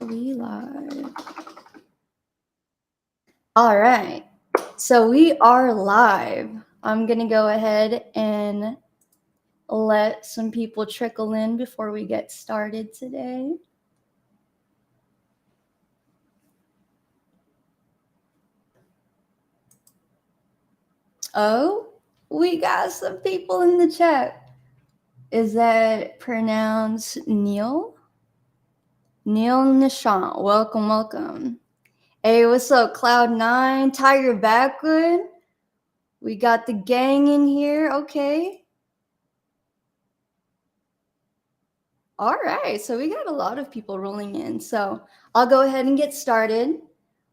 We live. All right. So we are live. I'm going to go ahead and let some people trickle in before we get started today. Oh, we got some people in the chat. Is that pronounced Neil? Neil Nishant. Welcome, welcome. Hey, what's up, Cloud9? Tiger Backwood? We got the gang in here. Okay. All right. So we got a lot of people rolling in. So I'll go ahead and get started.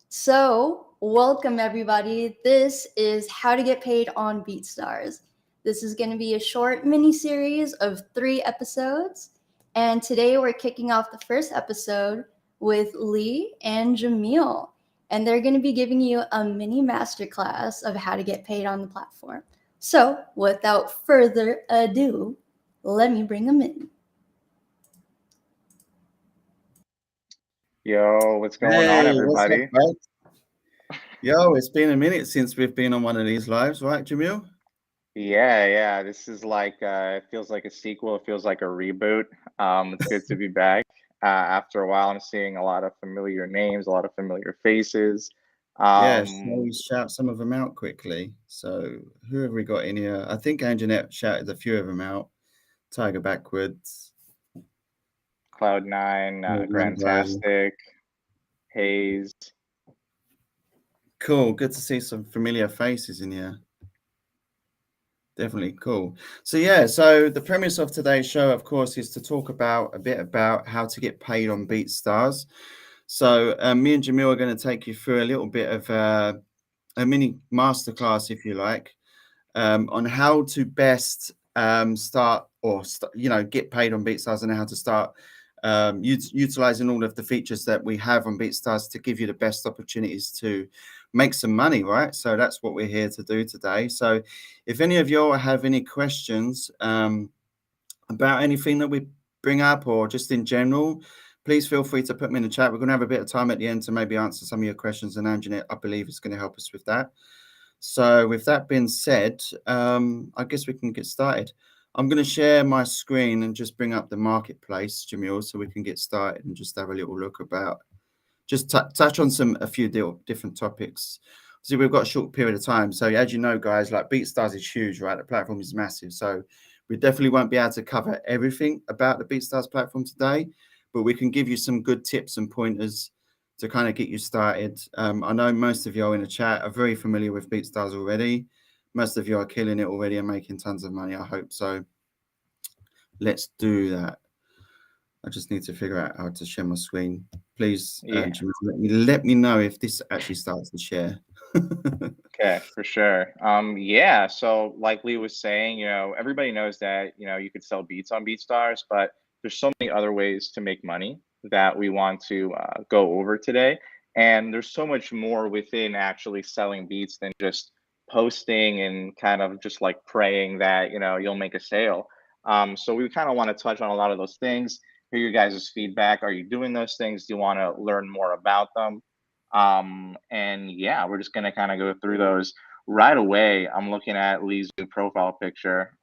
So, welcome everybody. This is How to Get Paid on Beatstars. This is going to be a short mini series of 3 episodes. And today we're kicking off the first episode with Lee and Jamil. And they're going to be giving you a mini masterclass of how to get paid on the platform. So, without further ado, let me bring them in. Yo, what's going on, everybody? What's up, Yo, it's been a minute since we've been on one of these lives, right, Jamil? Yeah, this is like it feels like a sequel. It feels like a reboot. It's good to be back. After a while, I'm seeing a lot of familiar names, a lot of familiar faces. Yeah, shall we shout some of them out quickly? So, who have we got in here? I think Anjanette shouted a few of them out. Tiger Backwards. Cloud9, Grandtastic, Hayes. Cool. Good to see some familiar faces in here. Definitely cool. So the premise of today's show, of course, is to talk a bit about how to get paid on BeatStars. So me and Jamil are going to take you through a little bit of a mini masterclass, if you like, on how to best get paid on BeatStars and how to start utilizing all of the features that we have on BeatStars to give you the best opportunities to make some money, right? So that's what we're here to do today. So if any of you have any questions about anything that we bring up or just in general, please feel free to put them in the chat. We're going to have a bit of time at the end to maybe answer some of your questions, and Anjanette, I believe, is going to help us with that. So with that being said, I guess we can get started. I'm going to share my screen and just bring up the marketplace, Jamil, so we can get started and just have a little look about, just touch on a few different topics. So we've got a short period of time. So as you know, guys, like BeatStars is huge, right? The platform is massive. So we definitely won't be able to cover everything about the BeatStars platform today, but we can give you some good tips and pointers to kind of get you started. I know most of you in the chat are very familiar with BeatStars already. Most of you are killing it already and making tons of money, I hope so. Let's do that. I just need to figure out how to share my screen. Please, let me know if this actually starts to share. Okay, for sure. So like Lee was saying, everybody knows that, you could sell beats on BeatStars, but there's so many other ways to make money that we want to go over today. And there's so much more within actually selling beats than just posting and kind of just like praying that, you'll make a sale. So we kind of want to touch on a lot of those things, hear your guys' feedback. Are you doing those things? Do you want to learn more about them? We're just gonna kind of go through those right away. I'm looking at Lee's new profile picture,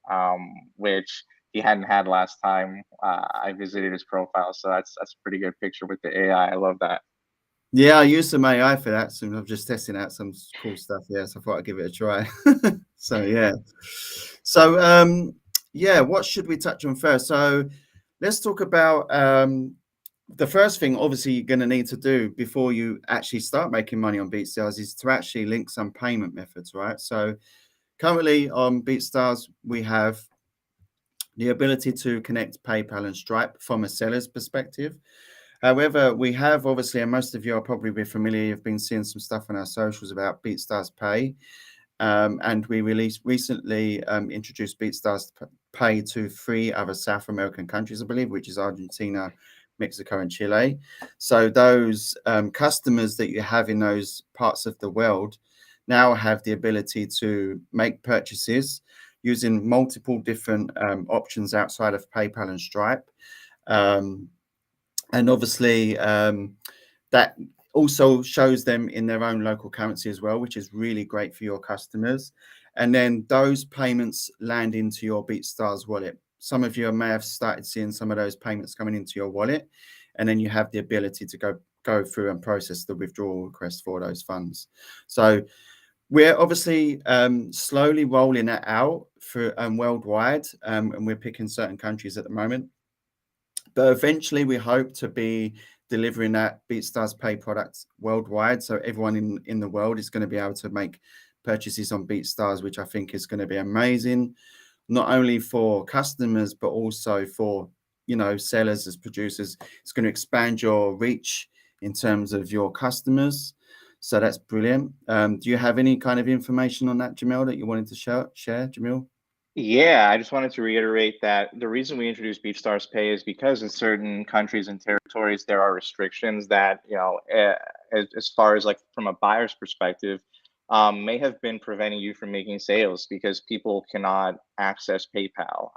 which he hadn't had last time I visited his profile. So that's a pretty good picture with the AI. I love that. Yeah, I used some AI for that. So I'm just testing out some cool stuff. Yeah, so I thought I'd give it a try. What should we touch on first? So let's talk about the first thing, obviously, you're going to need to do before you actually start making money on BeatStars is to actually link some payment methods, right? So currently on BeatStars, we have the ability to connect PayPal and Stripe from a seller's perspective. However, we have obviously, and most of you are probably familiar, you've been seeing some stuff on our socials about BeatStars Pay. And we recently introduced BeatStars Pay to 3 other South American countries, I believe, which is Argentina, Mexico, and Chile. So those customers that you have in those parts of the world now have the ability to make purchases using multiple different options outside of PayPal and Stripe. And obviously, that also shows them in their own local currency as well, which is really great for your customers. And then those payments land into your BeatStars wallet. Some of you may have started seeing some of those payments coming into your wallet, and then you have the ability to go through and process the withdrawal request for those funds. So we're obviously slowly rolling that out for worldwide, and we're picking certain countries at the moment. But eventually, we hope to be delivering that BeatStars Pay products worldwide, so everyone in the world is going to be able to make purchases on BeatStars, which I think is going to be amazing, not only for customers but also for sellers as producers. It's going to expand your reach in terms of your customers. So that's brilliant. Do you have any kind of information on that, Jamil, that you wanted to share, Jamil? Yeah, I just wanted to reiterate that the reason we introduced BeatStars Pay is because in certain countries and territories there are restrictions that, as far as like from a buyer's perspective, may have been preventing you from making sales because people cannot access PayPal.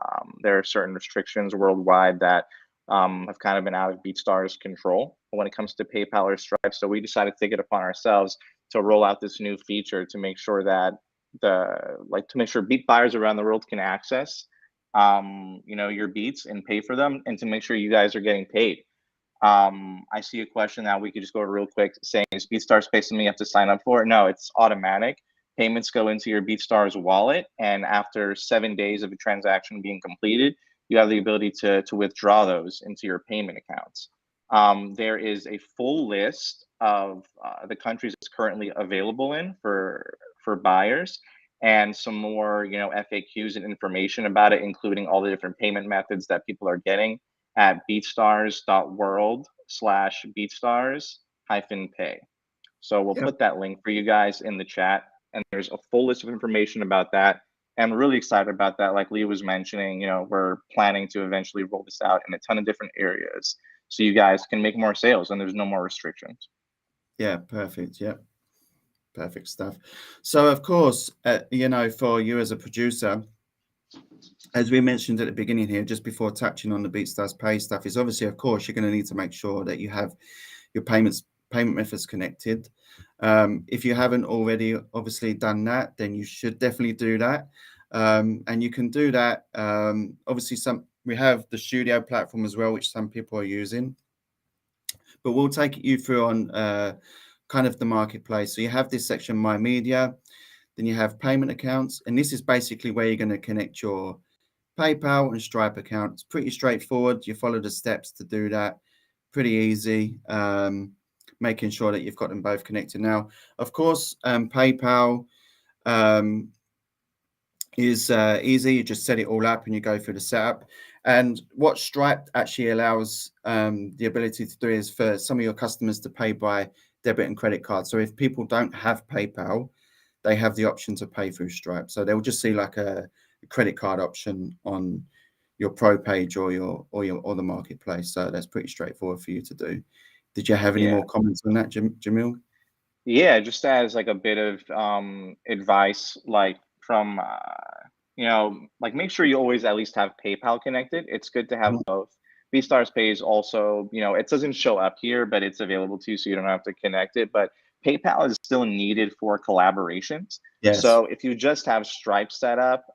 There are certain restrictions worldwide that have kind of been out of BeatStars' control when it comes to PayPal or Stripe. So we decided to take it upon ourselves to roll out this new feature to make sure that to make sure beat buyers around the world can access your beats and pay for them, and to make sure you guys are getting paid. I see a question that we could just go over real quick saying, is BeatStars Pay something you have to sign up for? No, it's automatic. Payments go into your BeatStars wallet, and after 7 days of a transaction being completed, you have the ability to withdraw those into your payment accounts. There is a full list of the countries it's currently available in for buyers, and some more FAQs and information about it, including all the different payment methods that people are getting at beatstars.world/beatstars-pay. So we'll put that link for you guys in the chat, and there's a full list of information about that. And really excited about that. Like Lee was mentioning, we're planning to eventually roll this out in a ton of different areas so you guys can make more sales and there's no more restrictions. Yeah, perfect. Yeah. Perfect stuff. So, of course, for you as a producer, as we mentioned at the beginning here, just before touching on the BeatStars Pay stuff, is obviously, of course, you're going to need to make sure that you have your payment methods connected. If you haven't already obviously done that, then you should definitely do that. And you can do that. Obviously, we have the Studio platform as well, which some people are using. But we'll take you through on kind of the marketplace. So you have this section, My Media, then you have payment accounts, and this is basically where you're going to connect your PayPal and Stripe account. It's pretty straightforward. You follow the steps to do that. Pretty easy. Making sure that you've got them both connected. Now, of course, PayPal is easy. You just set it all up and you go through the setup. And what Stripe actually allows the ability to do is for some of your customers to pay by debit and credit card. So if people don't have PayPal, they have the option to pay through Stripe. So they'll just see like a credit card option on your pro page or the marketplace. So that's pretty straightforward for you to do. Did you have any more comments on that, Jamil? Yeah, just as like a bit of advice, like from like make sure you always at least have PayPal connected. It's good to have both. BeatStars Pay is also, it doesn't show up here, but it's available to you, so you don't have to connect it. But PayPal is still needed for collaborations. Yes. So if you just have Stripe set up,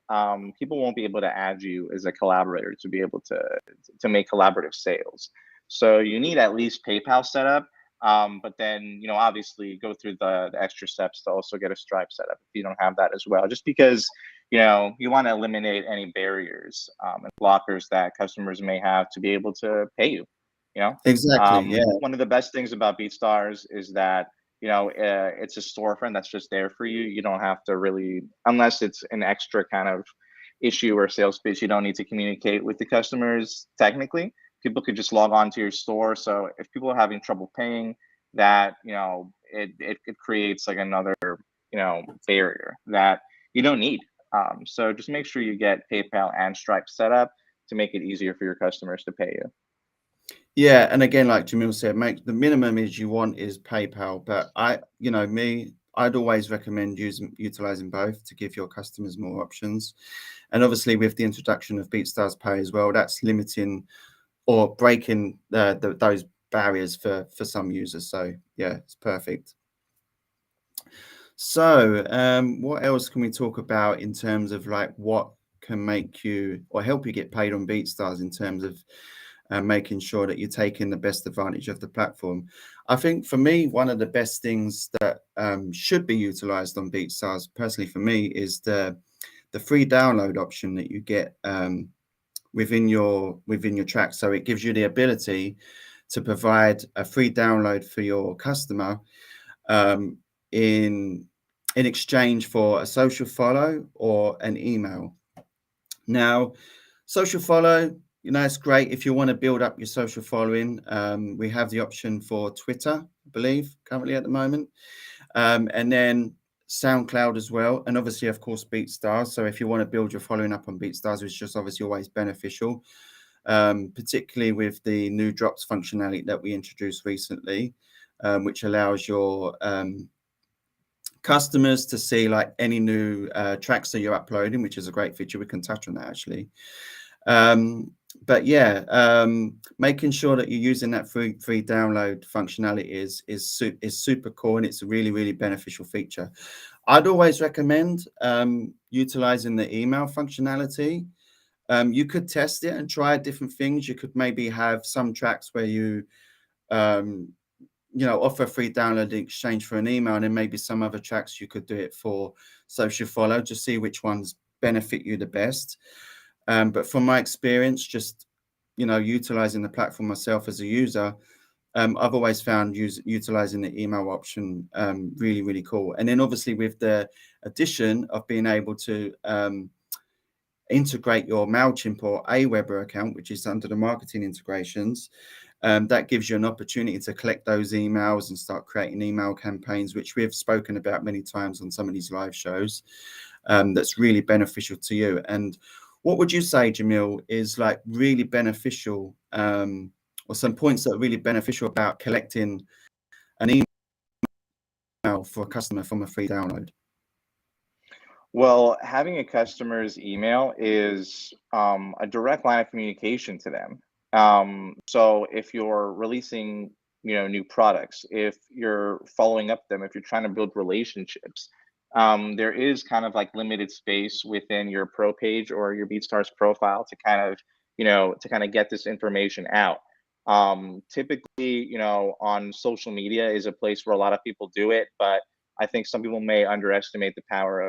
people won't be able to add you as a collaborator to be able to make collaborative sales. So you need at least PayPal set up. But then, obviously go through the extra steps to also get a Stripe set up if you don't have that as well, just because, you want to eliminate any barriers and blockers that customers may have to be able to pay you, Exactly. One of the best things about BeatStars is that, it's a storefront that's just there for you. You don't have to really, unless it's an extra kind of issue or sales pitch, you don't need to communicate with the customers technically. People could just log on to your store. So if people are having trouble paying, that it creates like another barrier that you don't need. So just make sure you get PayPal and Stripe set up to make it easier for your customers to pay you. Yeah, and again, like Jamil said, make the minimum is you want is PayPal. But I'd always recommend utilizing both to give your customers more options. And obviously, with the introduction of BeatStars Pay as well, that's limiting or breaking those barriers for some users. So yeah, it's perfect. So what else can we talk about in terms of like what can make you or help you get paid on BeatStars in terms of making sure that you're taking the best advantage of the platform? I think for me, one of the best things that should be utilized on BeatStars, personally for me, is the free download option that you get within your track. So it gives you the ability to provide a free download for your customer in exchange for a social follow or an email. Now, social follow, it's great if you want to build up your social following. We have the option for Twitter, I believe, currently at the moment, and then SoundCloud as well, and obviously, of course, BeatStars. So if you want to build your following up on BeatStars, which is just obviously always beneficial, particularly with the new drops functionality that we introduced recently, which allows your customers to see like any new tracks that you're uploading, which is a great feature. We can touch on that actually. But yeah, making sure that you're using that free download functionality is super cool, and it's a really beneficial feature. I'd always recommend utilizing the email functionality. You could test it and try different things. You could maybe have some tracks where you offer free download in exchange for an email, and then maybe some other tracks you could do it for social follow to see which ones benefit you the best. But from my experience, just utilizing the platform myself as a user, I've always found utilizing the email option really cool. And then obviously with the addition of being able to integrate your MailChimp or Aweber account, which is under the marketing integrations, that gives you an opportunity to collect those emails and start creating email campaigns, which we've spoken about many times on some of these live shows. That's really beneficial to you. And what would you say, Jamil, is like really beneficial, or some points that are really beneficial about collecting an email for a customer from a free download? Well, having a customer's email is a direct line of communication to them. So if you're releasing, new products, if you're following up them, if you're trying to build relationships, there is kind of like limited space within your pro page or your BeatStars profile to kind of, get this information out. Typically, on social media is a place where a lot of people do it, but I think some people may underestimate the power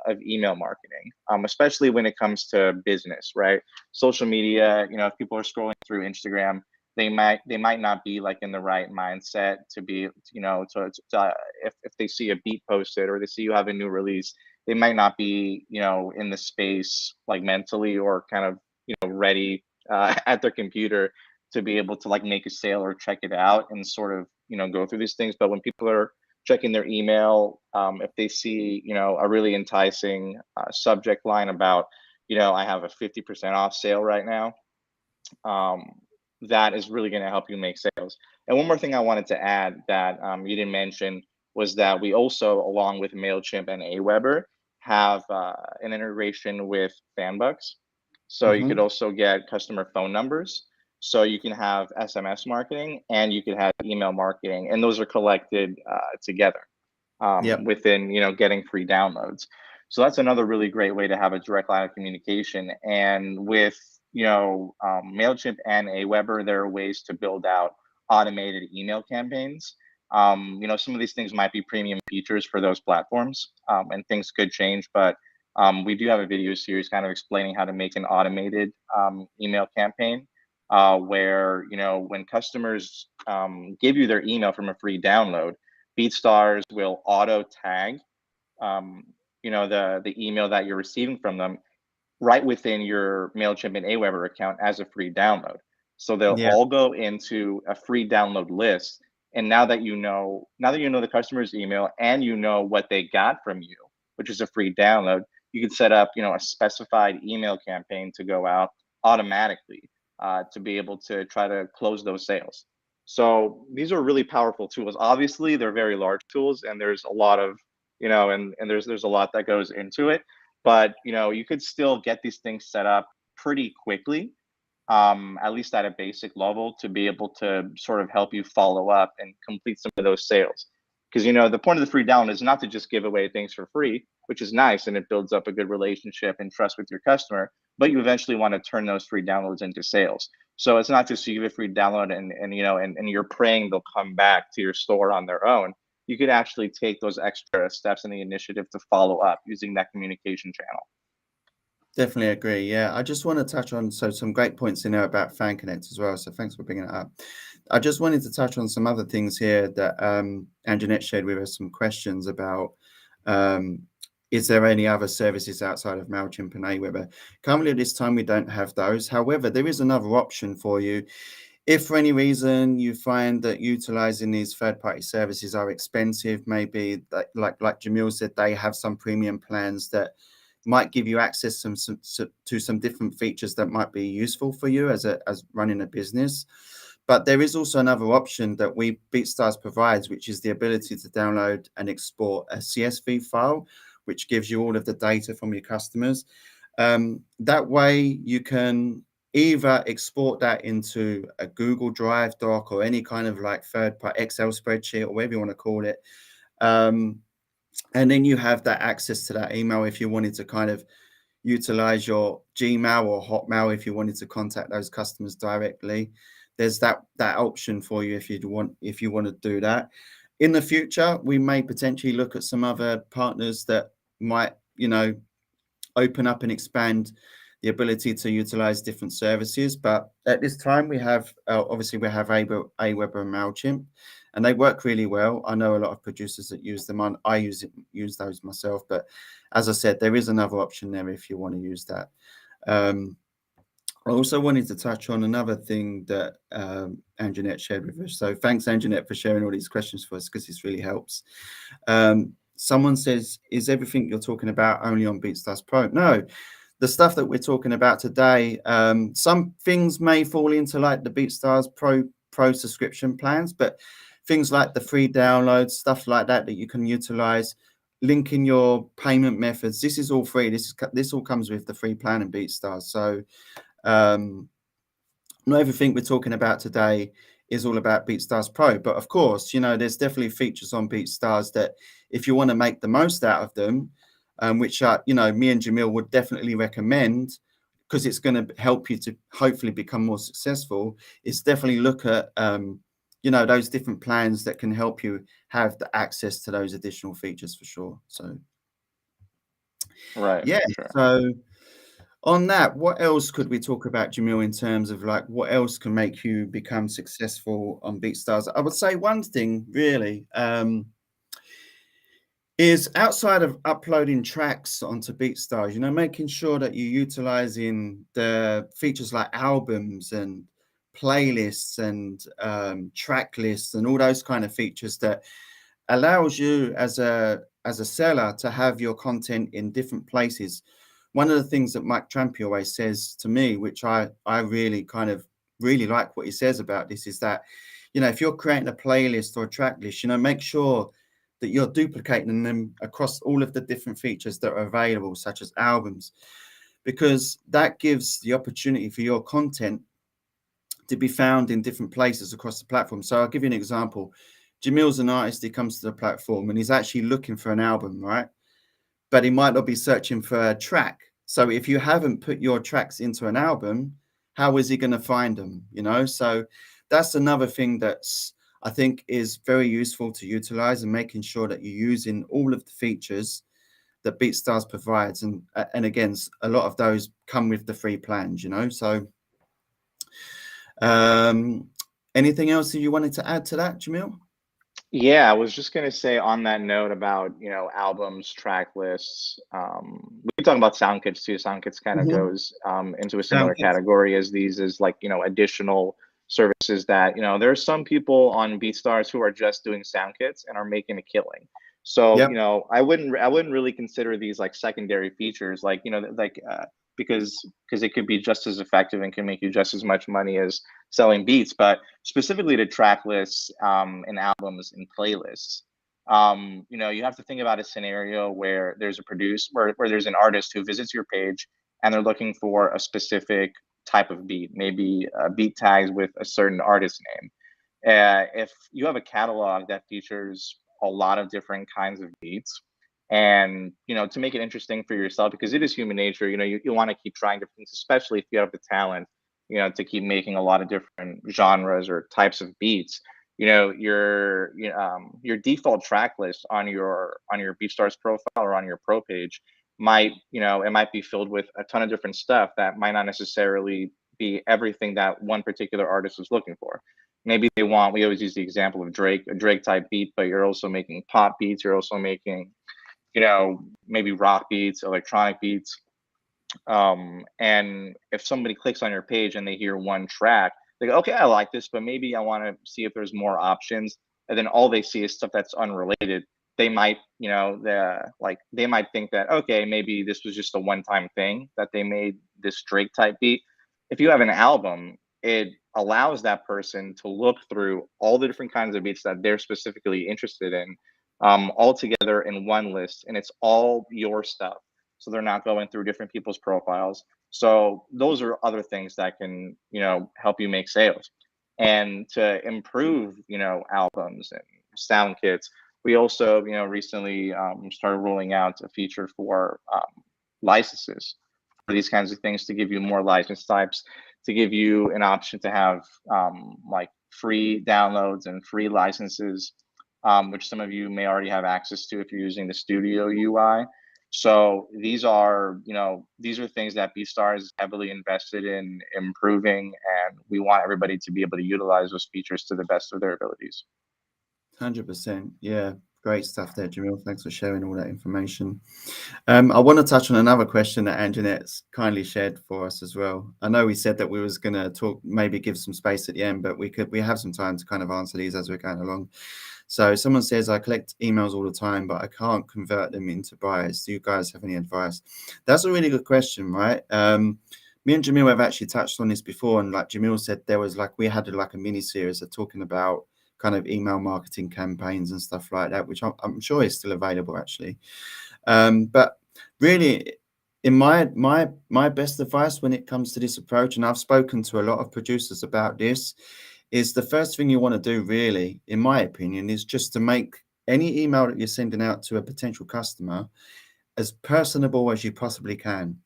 of email marketing, especially when it comes to business, right? Social media, if people are scrolling through Instagram, they might not be like in the right mindset to be, if they see a beat posted or they see you have a new release, they might not be, in the space like mentally or kind of, ready at their computer to be able to like make a sale or check it out and sort of, go through these things. But when people are checking their email, if they see, a really enticing subject line about, I have a 50% off sale right now, that is really going to help you make sales. And one more thing I wanted to add that you didn't mention was that we also, along with MailChimp and Aweber, have an integration with FanBucks. So you could also get customer phone numbers. So you can have SMS marketing and you could have email marketing, and those are collected together within, getting free downloads. So that's another really great way to have a direct line of communication. And with MailChimp and Aweber, there are ways to build out automated email campaigns. Some of these things might be premium features for those platforms, and things could change, but we do have a video series kind of explaining how to make an automated email campaign, where, when customers give you their email from a free download, BeatStars will auto tag, the email that you're receiving from them right within your MailChimp and Aweber account as a free download. So they'll Yeah. all go into a free download list. And now that you know the customer's email and you know what they got from you, which is a free download, you can set up, a specified email campaign to go out automatically to be able to try to close those sales. So these are really powerful tools. Obviously, they're very large tools, and there's a lot of, and there's a lot that goes into it. But you could still get these things set up pretty quickly, at least at a basic level, to be able to sort of help you follow up and complete some of those sales. Because, you know, the point of the free download is not to just give away things for free, which is nice and it builds up a good relationship and trust with your customer, but you eventually want to turn those free downloads into sales. So it's not just you give a free download and you know, and you're praying they'll come back to your store on their own. You could actually take those extra steps in the initiative to follow up using that communication channel. Definitely agree. Yeah, I just want to touch on some great points in there about Fan Connect as well. So thanks for bringing it up. I just wanted to touch on some other things here that Anjanette shared with us some questions about. Is there any other services outside of MailChimp and Aweber? Currently at this time, we don't have those. However, there is another option for you. If for any reason you find that utilizing these third-party services are expensive, maybe like Jamil said, they have some premium plans that might give you access to some different features that might be useful for you as running a business. But there is also another option that Beatstars provides, which is the ability to download and export a CSV file, which gives you all of the data from your customers. That way you can either export that into a Google Drive doc or any kind of like third-party Excel spreadsheet or whatever you want to call it. And then you have that access to that email if you wanted to kind of utilize your Gmail or Hotmail if you wanted to contact those customers directly. There's that option for you if you want to do that. In the future, we may potentially look at some other partners that might, you know, open up and expand the ability to utilize different services. But at this time, we have obviously we have Aweber and MailChimp, and they work really well. I know a lot of producers that use them. I use those myself. But as I said, there is another option there if you want to use that. I also wanted to touch on another thing that Anjanette shared with us. So thanks, Anjanette, for sharing all these questions for us because this really helps. Someone says, is everything you're talking about only on Beatstars Pro? No, the stuff that we're talking about today, some things may fall into like the Beatstars Pro subscription plans, but things like the free downloads, stuff like that you can utilize, linking your payment methods. This is all free. This all comes with the free plan in Beatstars. So not everything we're talking about today is all about Beatstars Pro, but of course, you know, there's definitely features on Beatstars that if you want to make the most out of them, which are, you know, me and Jamil would definitely recommend because it's going to help you to hopefully become more successful, is definitely look at, you know, those different plans that can help you have the access to those additional features for sure. So, Right. yeah. Sure. So on that, what else could we talk about, Jamil, in terms of like what else can make you become successful on Beatstars? I would say one thing really is outside of uploading tracks onto Beatstars, you know, making sure that you're utilizing the features like albums and playlists and track lists and all those kind of features that allows you as a seller to have your content in different places. One of the things that Mike Trampy always says to me, which I really really like what he says about this, is that, you know, if you're creating a playlist or a track list, you know, make sure that you're duplicating them across all of the different features that are available, such as albums, because that gives the opportunity for your content to be found in different places across the platform. So I'll give you an example. Jamil's an artist, he comes to the platform and he's actually looking for an album, right? But he might not be searching for a track. So if you haven't put your tracks into an album, how is he going to find them? You know, so that's another thing that's, I think, is very useful to utilize, and making sure that you're using all of the features that Beatstars provides. And again, a lot of those come with the free plans, you know. So anything else that you wanted to add to that, Jamil? Yeah, I was just gonna say on that note about, you know, albums, track lists. We can talk about sound kits too. Sound kits kind of goes into a similar category as these, is like, you know, additional services that, you know, there are some people on BeatStars who are just doing sound kits and are making a killing. So, Yep. you know, I wouldn't really consider these like secondary features, like, you know, like because it could be just as effective and can make you just as much money as selling beats. But specifically to track lists and albums and playlists, you know, you have to think about a scenario where there's a where there's an artist who visits your page and they're looking for a specific type of beat, maybe beat tags with a certain artist name. If you have a catalog that features a lot of different kinds of beats, and to make it interesting for yourself, because it is human nature, you want to keep trying different things, especially if you have the talent, to keep making a lot of different genres or types of beats. Your default track list on your BeatStars profile or on your pro page might, it might be filled with a ton of different stuff that might not necessarily be everything that one particular artist was looking for. Maybe we always use the example of Drake, a Drake type beat, but you're also making pop beats, you're also making, maybe rock beats, electronic beats. And if somebody clicks on your page and they hear one track, they go, okay, I like this, but maybe I want to see if there's more options. And then all they see is stuff that's unrelated. They might, they might think that, okay, maybe this was just a one-time thing that they made this Drake type beat. If you have an album, it allows that person to look through all the different kinds of beats that they're specifically interested in, all together in one list, and it's all your stuff, so they're not going through different people's profiles. So those are other things that can, help you make sales. And to improve, albums and sound kits, we also, recently started rolling out a feature for licenses for these kinds of things, to give you more license types, to give you an option to have like free downloads and free licenses, which some of you may already have access to if you're using the Studio UI. So these are things that BeatStars is heavily invested in improving, and we want everybody to be able to utilize those features to the best of their abilities. 100%. Yeah, great stuff there, Jamil. Thanks for sharing all that information. I want to touch on another question that Anjanette's kindly shared for us as well. I know we said that we was going to talk, maybe give some space at the end, but we have some time to kind of answer these as we're going along. So someone says, I collect emails all the time, but I can't convert them into buyers. Do you guys have any advice? That's a really good question, right? Me and Jamil have actually touched on this before. And like Jamil said, we had like a mini series of talking about kind of email marketing campaigns and stuff like that, which I'm sure is still available actually. But really, in my best advice when it comes to this approach, and I've spoken to a lot of producers about this, is the first thing you want to do really, in my opinion, is just to make any email that you're sending out to a potential customer as personable as you possibly can.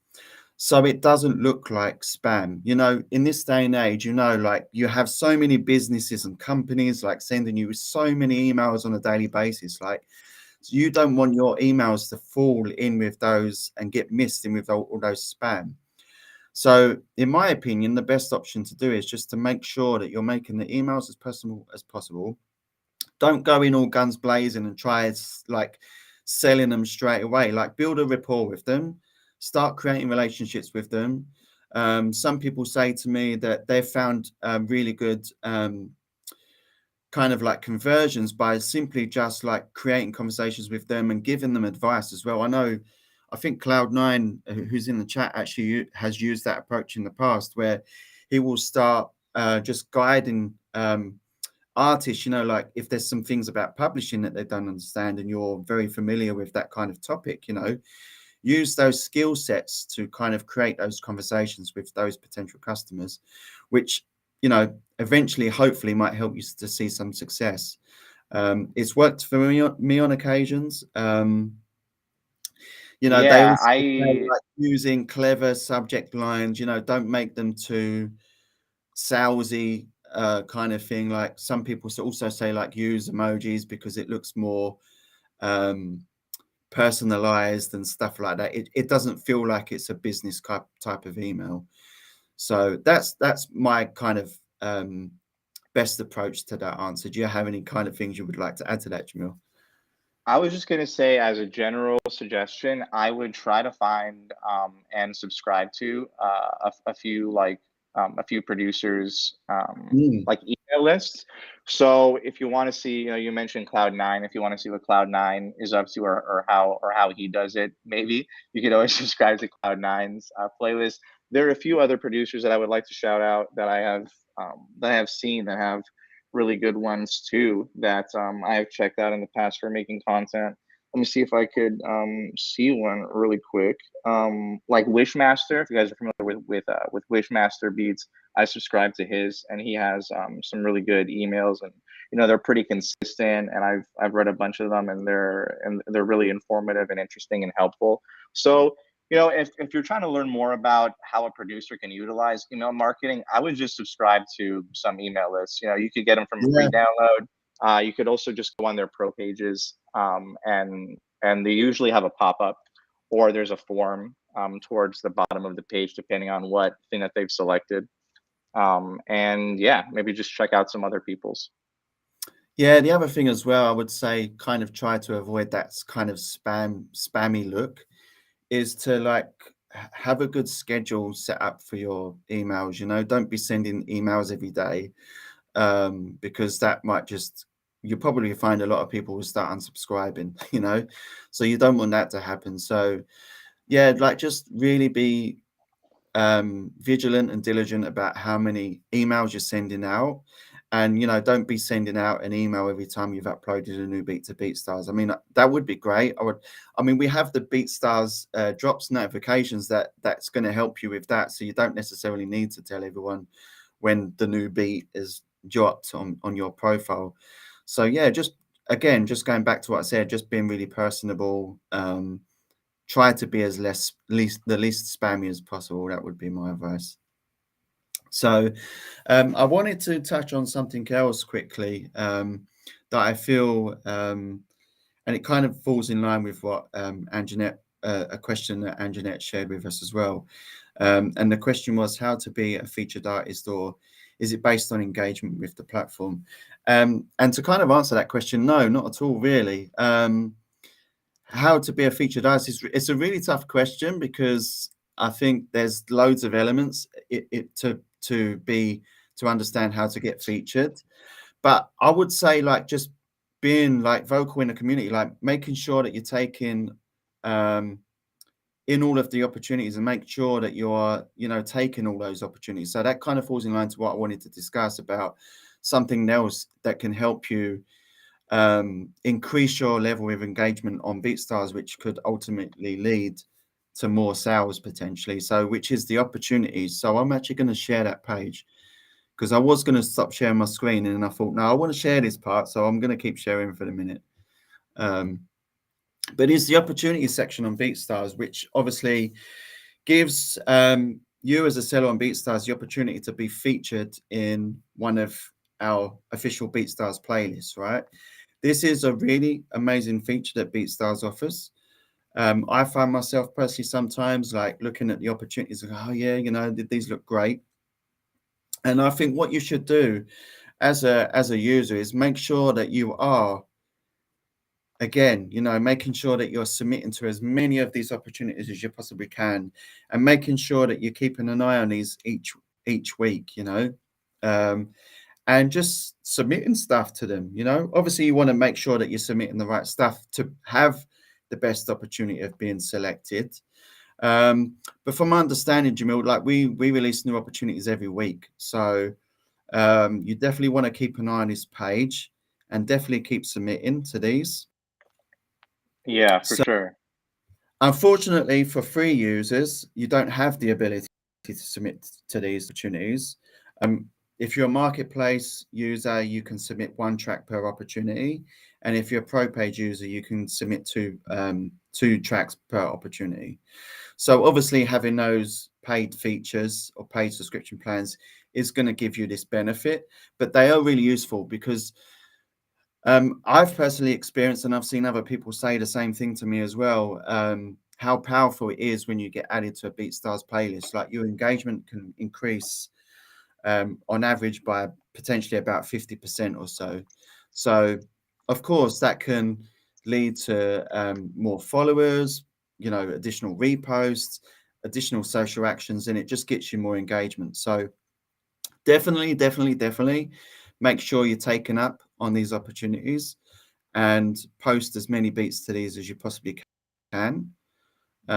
So it doesn't look like spam. In this day and age, like you have so many businesses and companies like sending you so many emails on a daily basis. Like, so you don't want your emails to fall in with those and get missed in with all those spam. So in my opinion, the best option to do is just to make sure that you're making the emails as personal as possible. Don't go in all guns blazing and try like selling them straight away. Like, build a rapport with them, start creating relationships with them. Some people say to me that they've found really good kind of like conversions by simply just like creating conversations with them and giving them advice as well. I think Cloud9, who's in the chat, actually has used that approach in the past, where he will start just guiding artists, like if there's some things about publishing that they don't understand and you're very familiar with that kind of topic, use those skill sets to kind of create those conversations with those potential customers, which, eventually, hopefully might help you to see some success. It's worked for me on occasions. They also say, like, using clever subject lines, don't make them too salesy kind of thing. Like, some people also say, like, use emojis because it looks more personalized and stuff like that. It doesn't feel like it's a business type of email. So that's my kind of best approach to that answer. Do you have any kind of things you would like to add to that, Jamil? I was just going to say, as a general suggestion, I would try to find and subscribe to a few producers like email lists. So if you want to see, you mentioned Cloud9. If you want to see what Cloud9 is up to, or how he does it, maybe you could always subscribe to Cloud9's playlist. There are a few other producers that I would like to shout out that I have seen that have really good ones too, that I have checked out in the past for making content. let me see if I could see one really quick. Like Wishmaster, if you guys are familiar with Wishmaster Beats, I subscribe to his, and he has some really good emails, and they're pretty consistent. And I've read a bunch of them, and they're really informative and interesting and helpful. So if you're trying to learn more about how a producer can utilize email marketing, I would just subscribe to some email lists. You could get them from a free download. You could also just go on their pro pages, and they usually have a pop-up, or there's a form towards the bottom of the page, depending on what thing that they've selected. And yeah, maybe just check out some other people's. Yeah, the other thing as well, I would say, kind of try to avoid that kind of spammy look, is to like have a good schedule set up for your emails. Don't be sending emails every day, because that might just, you probably find a lot of people will start unsubscribing. So you don't want that to happen. So yeah, like just really be vigilant and diligent about how many emails you're sending out. And don't be sending out an email every time you've uploaded a new beat to Beatstars. I mean, that would be great. We have the Beatstars drops notifications that's going to help you with that, so you don't necessarily need to tell everyone when the new beat is dropped on your profile. So yeah, just going back to what I said, just being really personable. Try to be the least spammy as possible. That would be my advice. So I wanted to touch on something else quickly, that I feel, and it kind of falls in line with what Anjanette, a question that Anjanette shared with us as well. And the question was how to be a featured artist, or is it based on engagement with the platform? And to kind of answer that question, no, not at all, really. How to be a featured artist, it's a really tough question, because I think there's loads of elements to understand how to get featured. But I would say, like, just being like vocal in the community, like making sure that you're taking in all of the opportunities, and make sure that you are taking all those opportunities. So that kind of falls in line to what I wanted to discuss about something else that can help you increase your level of engagement on Beatstars, which could ultimately lead to more sales potentially. So which is the opportunities. So I'm actually going to share that page, because I was going to stop sharing my screen, and I thought, no, I want to share this part, so I'm going to keep sharing for the minute. But it's the opportunity section on Beatstars, which obviously gives you as a seller on Beatstars the opportunity to be featured in one of our official Beatstars playlists, right? This is a really amazing feature that Beatstars offers. I find myself personally sometimes like looking at the opportunities and go, oh yeah, these look great. And I think what you should do as a user is make sure that you are, again, making sure that you're submitting to as many of these opportunities as you possibly can, and making sure that you're keeping an eye on these each week, and just submitting stuff to them. Obviously you want to make sure that you're submitting the right stuff to have the best opportunity of being selected. But from my understanding, Jamil, like we release new opportunities every week. So you definitely want to keep an eye on this page and definitely keep submitting to these. Yeah, for sure. Unfortunately, for free users, you don't have the ability to submit to these opportunities. If you're a marketplace user, you can submit 1 track per opportunity. And if you're a pro page user, you can submit two tracks per opportunity. So obviously having those paid features or paid subscription plans is going to give you this benefit, but they are really useful, because I've personally experienced, and I've seen other people say the same thing to me as well, how powerful it is when you get added to a Beatstars playlist. Like your engagement can increase on average by potentially about 50% or so. So of course that can lead to more followers, additional reposts, additional social actions, and it just gets you more engagement. So definitely make sure you're taken up on these opportunities and post as many beats to these as you possibly can,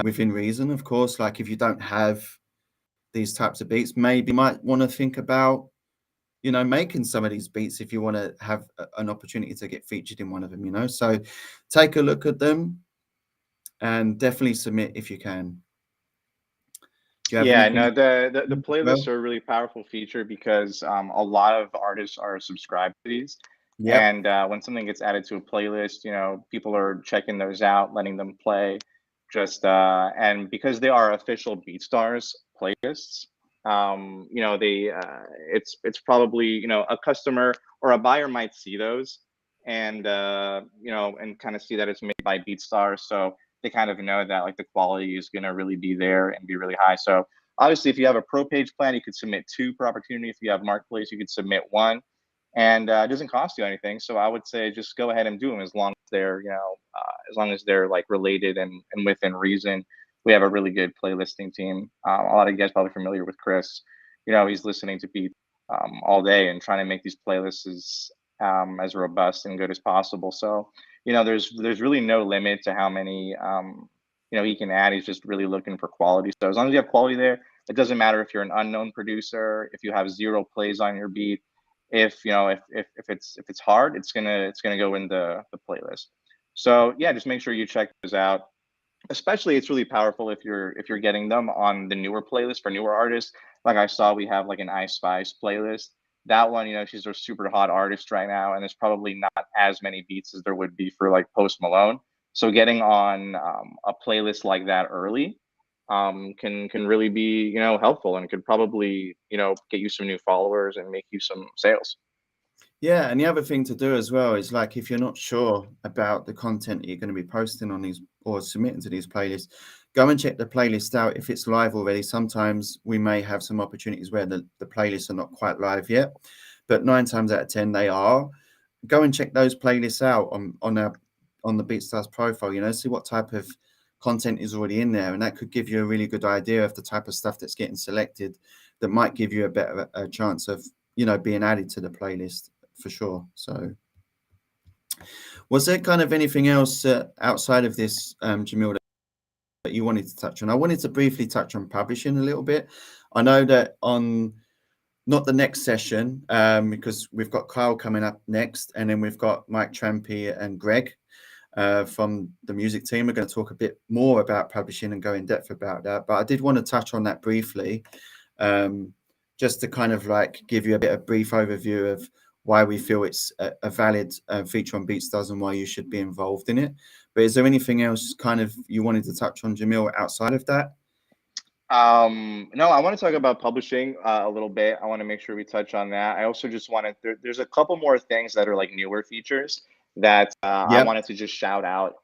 within reason, of course. Like if you don't have these types of beats, maybe you might want to think about making some of these beats if you want to have an opportunity to get featured in one of them. So take a look at them and definitely submit if you can. Do you have Yeah, anything no, the as playlists well? are a really powerful feature because a lot of artists are subscribed to these. Yep. And when something gets added to a playlist, people are checking those out, letting them play. And because they are official BeatStars playlists, they it's probably a customer or a buyer might see those and and kind of see that it's made by BeatStars, so they kind of know that like the quality is going to really be there and be really high. So obviously, if you have a pro page plan, you could submit two per opportunity. If you have marketplace, you could submit one, and it doesn't cost you anything. So I would say just go ahead and do them as long as they're as long as they're like related and within reason. We have a really good playlisting team. A lot of you guys probably familiar with Chris. He's listening to beats all day and trying to make these playlists as robust and good as possible. So there's really no limit to how many he can add. He's just really looking for quality. So as long as you have quality there, it doesn't matter if you're an unknown producer, if you have zero plays on your beat. If it's hard, it's gonna go in the playlist. So yeah, just make sure you check those out. Especially, it's really powerful if you're getting them on the newer playlist for newer artists. Like I saw, we have like an Ice Spice playlist. That one, she's a super hot artist right now, and there's probably not as many beats as there would be for like Post Malone. So getting on a playlist like that early can really be helpful, and could probably get you some new followers and make you some sales. Yeah, and the other thing to do as well is, like, if you're not sure about the content that you're going to be posting on these or submitting to these playlists, go and check the playlist out if it's live already. Sometimes we may have some opportunities where the playlists are not quite live yet, but 9 times out of 10 they are. Go and check those playlists out on the BeatStars profile. See what type of content is already in there, and that could give you a really good idea of the type of stuff that's getting selected that might give you a better chance of being added to the playlist for sure. So was there kind of anything else outside of this, Jamil, that you wanted to touch on? I wanted to briefly touch on publishing a little bit. I know that on not the next session, because we've got Kyle coming up next, and then we've got Mike Trampy and Greg from the music team. We're going to talk a bit more about publishing and go in depth about that. But I did want to touch on that briefly, just to kind of like give you a bit of brief overview of why we feel it's a valid feature on BeatStars and why you should be involved in it. But is there anything else kind of you wanted to touch on, Jamil, outside of that? No, I want to talk about publishing a little bit. I want to make sure we touch on that. I also just wanted there's a couple more things that are like newer features that I Yep. wanted to just shout out.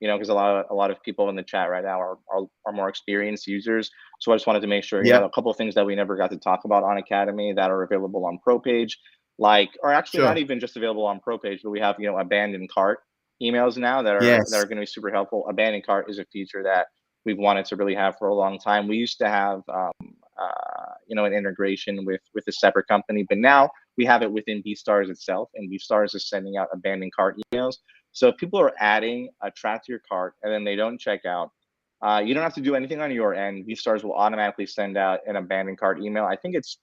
Because a lot of people in the chat right now are more experienced users. So I just wanted to make sure Yep. a couple of things that we never got to talk about on Academy that are available on Pro Page, or actually not Sure. even just available on Pro Page, but we have abandoned cart emails now that are Yes. going to be super helpful. Abandoned cart is a feature that we've wanted to really have for a long time. We used to have, an integration with a separate company, but now we have it within BeatStars itself, and BeatStars is sending out abandoned cart emails. So if people are adding a track to your cart and then they don't check out, you don't have to do anything on your end. BeatStars will automatically send out an abandoned cart email. I think it's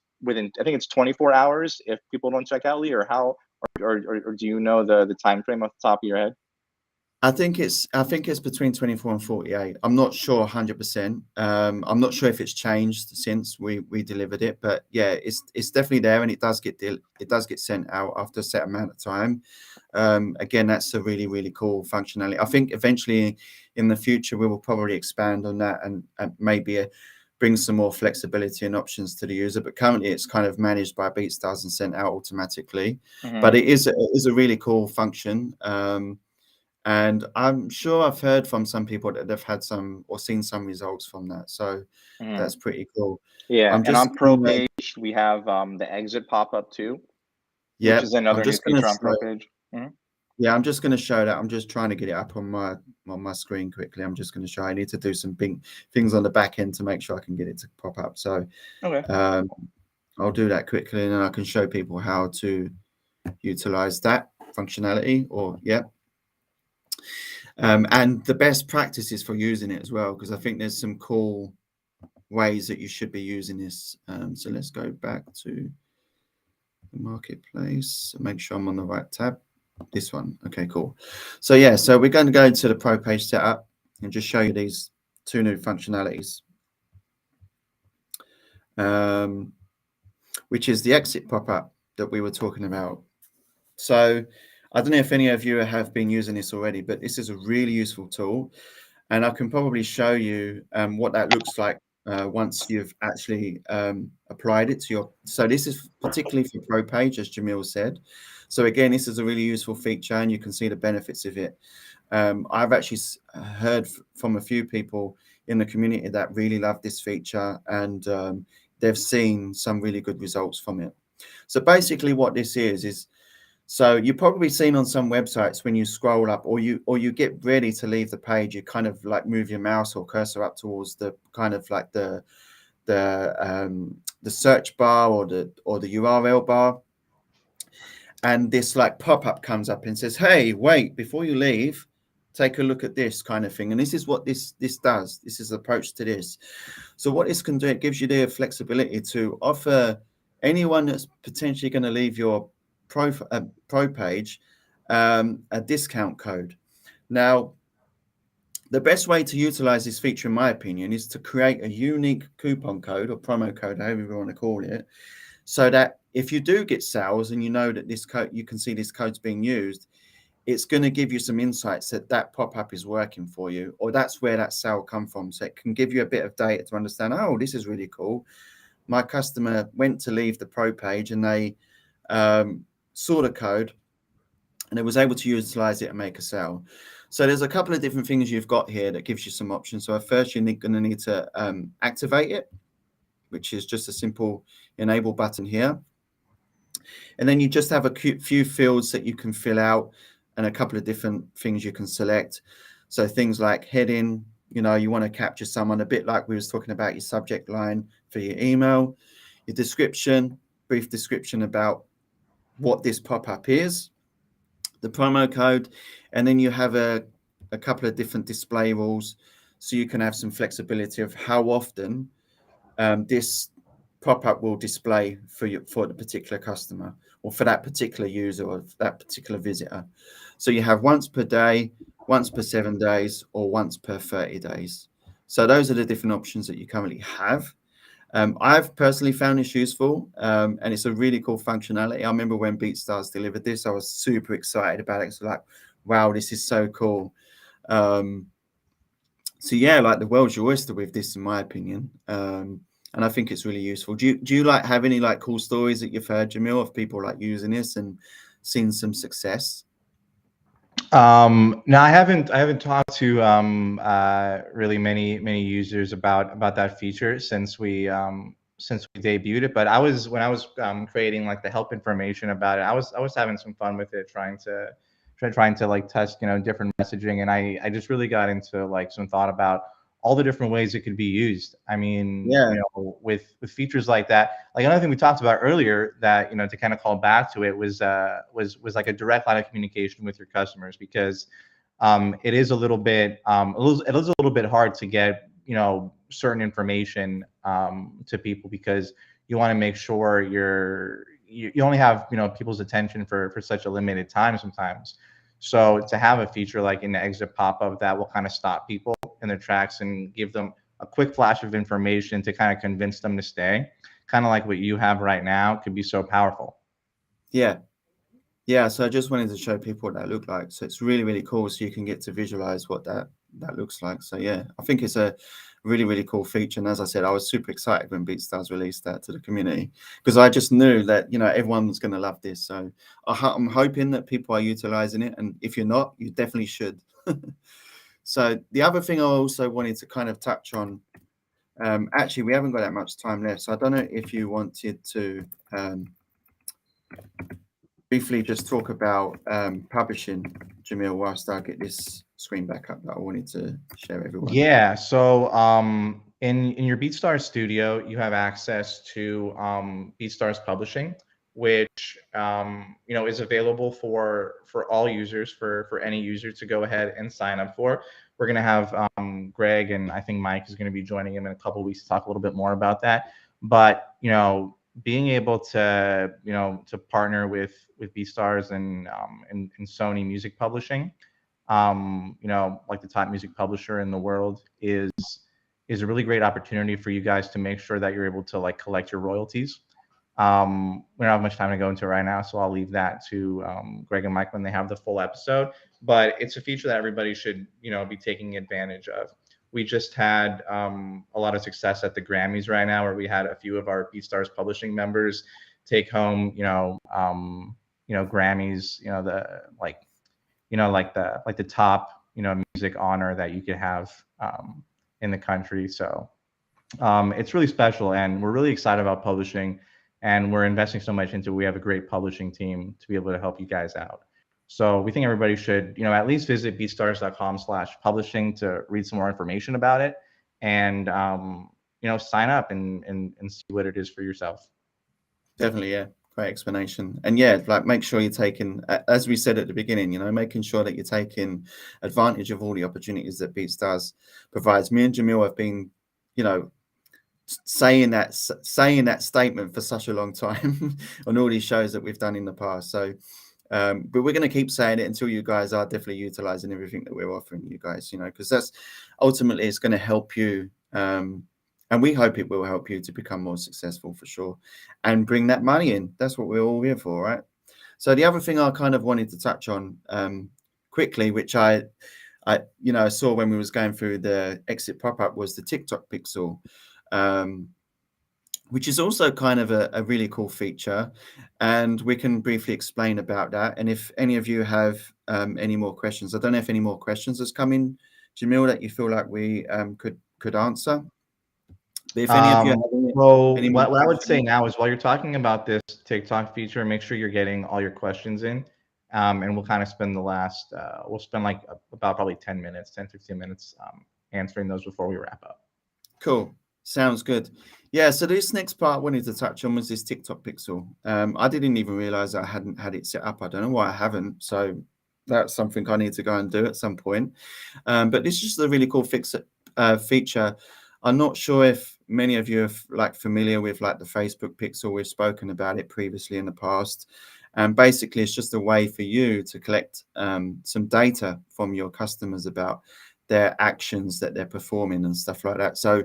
24 hours if people don't check out, Lee, or how, or do you know the time frame off the top of your head? I think it's between 24 and 48. I'm not sure 100%. I'm not sure if it's changed since we delivered it, but yeah, it's definitely there, and it does get sent out after a set amount of time. Again, that's a really, really cool functionality. I think eventually in the future we will probably expand on that and maybe bring some more flexibility and options to the user. But currently it's kind of managed by BeatStars and sent out automatically. Mm-hmm. But it is a really cool function. And I'm sure I've heard from some people that they've had some or seen some results from that. So that's pretty cool. Yeah, I'm and just on Pro Page we have the exit pop up too, which is I'm another new just gonna feature on Pro show, Page. yeah, I'm just going to show that. I'm just trying to get it up on my screen quickly. I'm just going to show. I need to do some things on the back end to make sure I can get it to pop up. So Okay. I'll do that quickly, and then I can show people how to utilize that functionality. And the best practices for using it as well, because I think there's some cool ways that you should be using this. So let's go back to, let Marketplace. Make sure I'm on the right tab. This one. Okay, cool. So yeah, so we're going to go to the pro page setup and just show you these two new functionalities, which is the exit pop-up that we were talking about. So I don't know if any of you have been using this already, but this is a really useful tool, and I can probably show you what that looks like once you've actually applied it to your. So this is particularly for pro page, as Jamil said. So again, this is a really useful feature, and you can see the benefits of it. I've actually heard from a few people in the community that really love this feature, and they've seen some really good results from it. So basically what this is so you've probably seen on some websites when you scroll up or you get ready to leave the page, you kind of like move your mouse or cursor up towards the kind of like the search bar or the URL bar, and this like pop-up comes up and says, hey, wait, before you leave, take a look at this kind of thing. And this is what this does. This is the approach to this. So what this can do, it gives you the flexibility to offer anyone that's potentially going to leave your pro page a discount code. Now, the best way to utilize this feature, in my opinion, is to create a unique coupon code or promo code, however you want to call it, so that if you do get sales and you know that this code, you can see this code's being used, it's going to give you some insights that that pop-up is working for you, or that's where that sale come from. So it can give you a bit of data to understand, oh, this is really cool. My customer went to leave the pro page and they saw the code and it was able to utilize it and make a sale. So there's a couple of different things you've got here that gives you some options. So at first, you're going to need to activate it, which is just a simple enable button here. And then you just have a few fields that you can fill out and a couple of different things you can select. So things like heading, you know, you want to capture someone, a bit like we was talking about your subject line for your email, your description, brief description about what this pop-up is, the promo code, and then you have a couple of different display rules. So you can have some flexibility of how often this pop-up will display for the particular customer or for that particular user or that particular visitor. So you have once per day, once per 7 days, or once per 30 days. So those are the different options that you currently have. I've personally found this useful, and it's a really cool functionality. I remember when Beatstars delivered this, I was super excited about it. It's like, wow, this is so cool. So yeah, like the world's your oyster with this, in my opinion. And I think it's really useful. Do you like have any like cool stories that you've heard, Jamil, of people like using this and seen some success? No, I haven't talked to really many users about that feature since we debuted it. But when I was creating like the help information about it, I was having some fun with it, trying to like test, you know, different messaging, and I just really got into like some thought about all the different ways it could be used. I mean, Yeah. you know, with features like that, like another thing we talked about earlier that, you know, to kind of call back to it was like a direct line of communication with your customers, because it is a little bit it is a little bit hard to get, you know, certain information to people, because you want to make sure you only have, you know, people's attention for such a limited time sometimes. So to have a feature like an exit pop-up that will kind of stop people in their tracks and give them a quick flash of information to kind of convince them to stay, kind of like what you have right now, could be so powerful. Yeah. Yeah, so I just wanted to show people what that looked like. So it's really, really cool. So you can get to visualize what that looks like. So yeah, I think it's a really, really cool feature. And as I said, I was super excited when Beatstars released that to the community, because I just knew that, you know, everyone was going to love this. So I'm hoping that people are utilizing it. And if you're not, you definitely should. So the other thing I also wanted to kind of touch on, actually, we haven't got that much time left. So I don't know if you wanted to briefly just talk about publishing, Jamil, whilst I get this screen back up that I wanted to share everyone. Yeah. So in your BeatStars studio, you have access to BeatStars Publishing, which you know, is available for all users, for any user to go ahead and sign up for. We're gonna have Greg, and I think Mike is gonna be joining him in a couple of weeks to talk a little bit more about that. But you know, being able to to partner with BeatStars and Sony Music Publishing, like the top music publisher in the world, is a really great opportunity for you guys to make sure that you're able to like collect your royalties. We don't have much time to go into it right now, so I'll leave that to Greg and Mike when they have the full episode. But it's a feature that everybody should, be taking advantage of. We just had a lot of success at the Grammys right now, where we had a few of our BeatStars publishing members take home, Grammys, like the top, music honor that you could have in the country. So it's really special, and we're really excited about publishing, and we're investing so much into it. We have a great publishing team to be able to help you guys out. So we think everybody should, at least visit beatstars.com/publishing to read some more information about it, and sign up and see what it is for yourself. Definitely, yeah. Great explanation. And yeah, like make sure you're taking, as we said at the beginning, making sure that you're taking advantage of all the opportunities that BeatStars provides. Me and Jamil have been, saying that statement for such a long time on all these shows that we've done in the past. So, but we're going to keep saying it until you guys are definitely utilizing everything that we're offering you guys, because that's ultimately it's going to help you. And we hope it will help you to become more successful for sure and bring that money in. That's what we're all here for, right? So the other thing I kind of wanted to touch on quickly, which I saw when we was going through the exit pop-up, was the TikTok Pixel, which is also kind of a really cool feature. And we can briefly explain about that. And if any of you have any more questions, I don't know if any more questions has come in, Jamil, that you feel like we could answer. But if any of you have any what I would say now is, while you're talking about this TikTok feature, make sure you're getting all your questions in. And we'll kind of spend we'll spend like about probably 10 minutes, 10, 15 minutes answering those before we wrap up. Cool. Sounds good. Yeah, so this next part I wanted to touch on was this TikTok Pixel. I didn't even realize I hadn't had it set up. I don't know why I haven't. So that's something I need to go and do at some point. But this is just a really cool feature. I'm not sure if many of you are familiar with the Facebook Pixel. We've spoken about it previously in the past. And basically, it's just a way for you to collect some data from your customers about their actions that they're performing and stuff like that. So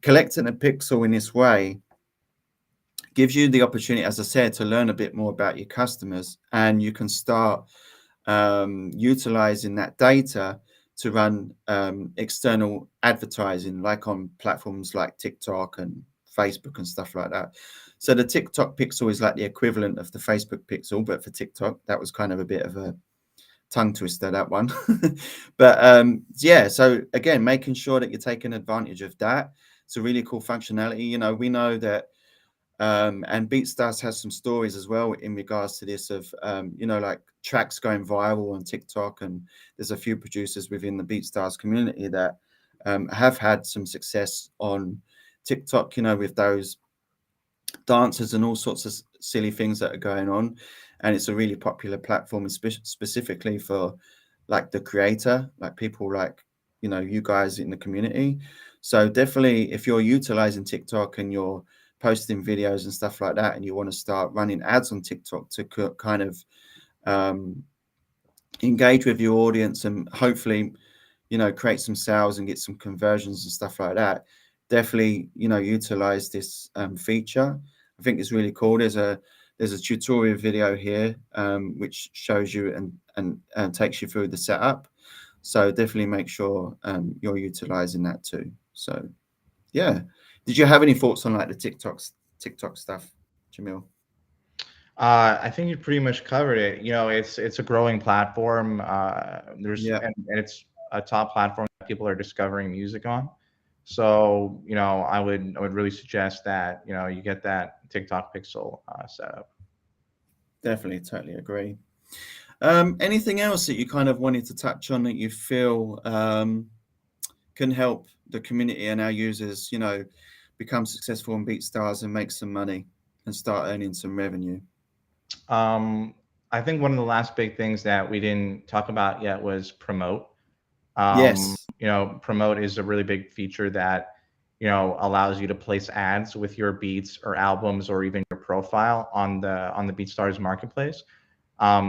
collecting a pixel in this way gives you the opportunity, as I said, to learn a bit more about your customers, and you can start utilizing that data to run external advertising, like on platforms like TikTok and Facebook and stuff like that. So the TikTok Pixel is like the equivalent of the Facebook Pixel, but for TikTok. That was kind of a bit of a tongue twister, that one. But yeah, so again, making sure that you're taking advantage of that. It's a really cool functionality. We know that and BeatStars has some stories as well in regards to this of like tracks going viral on TikTok, and there's a few producers within the BeatStars community that have had some success on TikTok, with those dancers and all sorts of silly things that are going on. And it's a really popular platform, specifically for like the creator, like people like you guys in the community. So definitely, if you're utilizing TikTok and you're posting videos and stuff like that, and you want to start running ads on TikTok to kind of engage with your audience and hopefully create some sales and get some conversions and stuff like that, definitely utilize this feature. I think it's really cool. There's a tutorial video here which shows you and takes you through the setup. So definitely make sure you're utilizing that too. So yeah, did you have any thoughts on like the TikTok stuff, Jamil? I think you pretty much covered it. It's a growing platform. And it's a top platform that people are discovering music on. So I would really suggest that you get that TikTok Pixel set up. Definitely, totally agree. Anything else that you kind of wanted to touch on that you feel can help the community and our users, become successful on BeatStars and make some money and start earning some revenue? I think one of the last big things that we didn't talk about yet was promote. Yes. Promote is a really big feature that allows you to place ads with your beats or albums or even your profile on the BeatStars marketplace.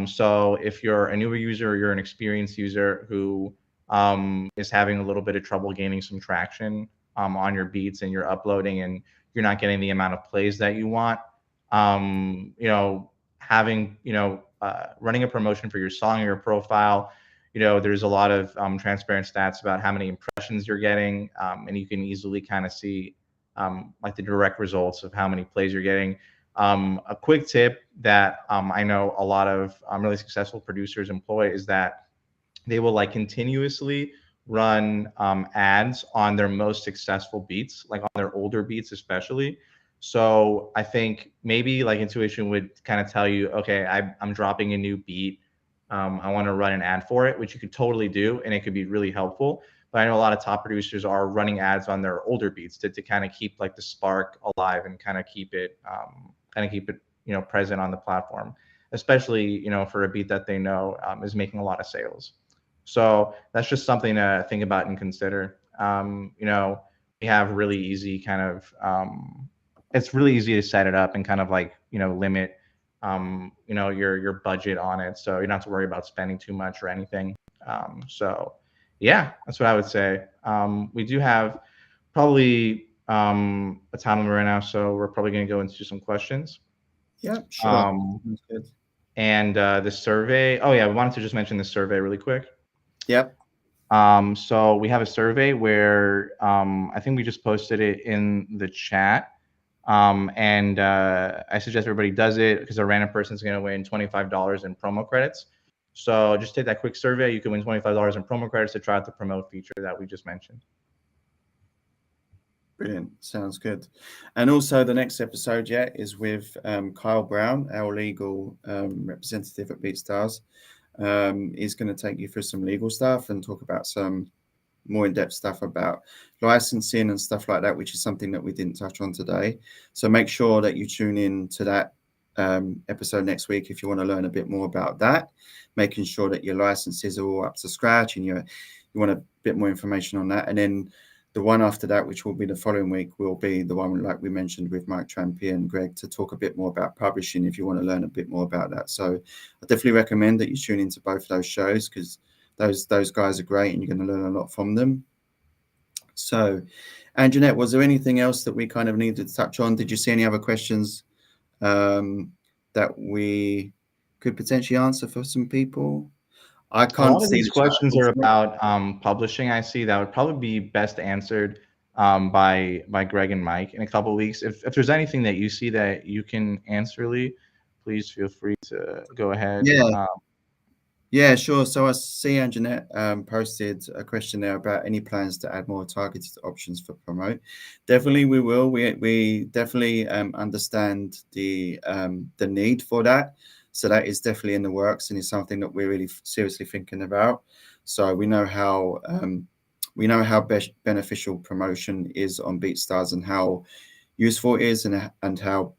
So if you're a newer user or you're an experienced user who is having a little bit of trouble gaining some traction on your beats, and you're uploading and you're not getting the amount of plays that you want, having running a promotion for your song or your profile, there's a lot of transparent stats about how many impressions you're getting, and you can easily kind of see like the direct results of how many plays you're getting. A quick tip that I know a lot of really successful producers employ is that they will like continuously run ads on their most successful beats, like on their older beats especially. So I think maybe like intuition would kind of tell you, okay, I'm dropping a new beat. I want to run an ad for it, which you could totally do, and it could be really helpful. But I know a lot of top producers are running ads on their older beats to kind of keep like the spark alive and kind of keep it present on the platform, especially for a beat that they know is making a lot of sales. So that's just something to think about and consider. We have really easy kind of it's really easy to set it up and kind of like limit your budget on it, so you don't have to worry about spending too much or anything. So yeah, that's what I would say. We do have probably a time limit right now, so we're probably going to go into some questions. Yeah, sure. Sounds good. And the survey. Oh yeah, we wanted to just mention the survey really quick. Yep. So we have a survey where I think we just posted it in the chat. And I suggest everybody does it because a random person is going to win $25 in promo credits. So just take that quick survey. You can win $25 in promo credits to try out the promote feature that we just mentioned. Brilliant. Sounds good. And also the next episode, is with Kyle Brown, our legal representative at BeatStars. He's going to take you through some legal stuff and talk about some more in-depth stuff about licensing and stuff like that, which is something that we didn't touch on today. So make sure that you tune in to that episode next week if you want to learn a bit more about that, making sure that your licenses are all up to scratch and you want a bit more information on that. And then the one after that, which will be the following week, will be the one like we mentioned with Mike Trampy and Greg to talk a bit more about publishing if you want to learn a bit more about that. So I definitely recommend that you tune into both of those shows because those guys are great and you're going to learn a lot from them. So, Anjanette, was there anything else that we kind of needed to touch on? Did you see any other questions that we could potentially answer for some people? I can't. A lot of these questions are about publishing. I see that would probably be best answered by Greg and Mike in a couple of weeks. If there's anything that you see that you can answer, Lee, please feel free to go ahead. Yeah, sure. So I see Anjanette posted a question there about any plans to add more targeted options for promote. Definitely, we will. We definitely understand the need for that. So that is definitely in the works and is something that we're really seriously thinking about. So we know how beneficial promotion is on BeatStars and how useful it is and how